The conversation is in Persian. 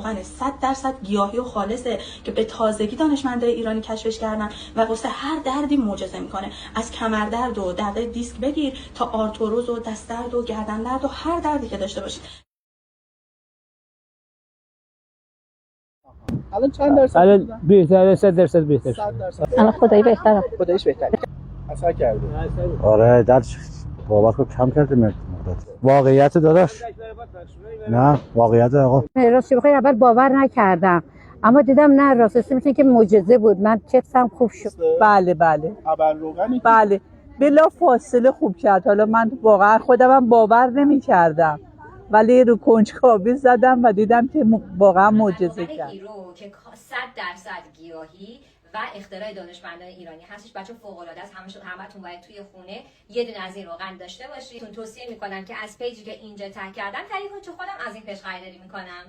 روغن 100% گیاهی و خالصه که به تازگی دانشمندای ایرانی کشفش کردن و واسه هر دردی معجزه میکنه. از کمردرد و درد دیسک بگیر تا آرتروز و دست درد و گردن درد و هر دردی که داشته باشید. الان چند درصد؟ الان بهتره، 100% بهتر. 100%. الان خدایی بهتره. خداییش بهتره. اثر کرده. آره درد بابت رو کم کرده مدت. واقعیت داداش. نه واقعیت آقا. راستش بخوای اول باور نکردم اما دیدم نه راستش میشه که معجزه بود. من چپسم خوب شد. بله بله ابر روغنی بله بلا فاصله خوب کرد. حالا من واقعا خودم باور نمی‌کردم ولی رو کنجکاوی زدم و دیدم که واقعا معجزه کرد. هیرو که 100% گیاهی و اختراع دانشمندان ایرانی هستش. بچه فوق العاده است. همتون باید توی خونه یه دونه از این روغن داشته باشید. توصیه میکنم که از پیجی که اینجا تگ کردم تهیه کنید، چون خودم از این پیج خریداری میکنم.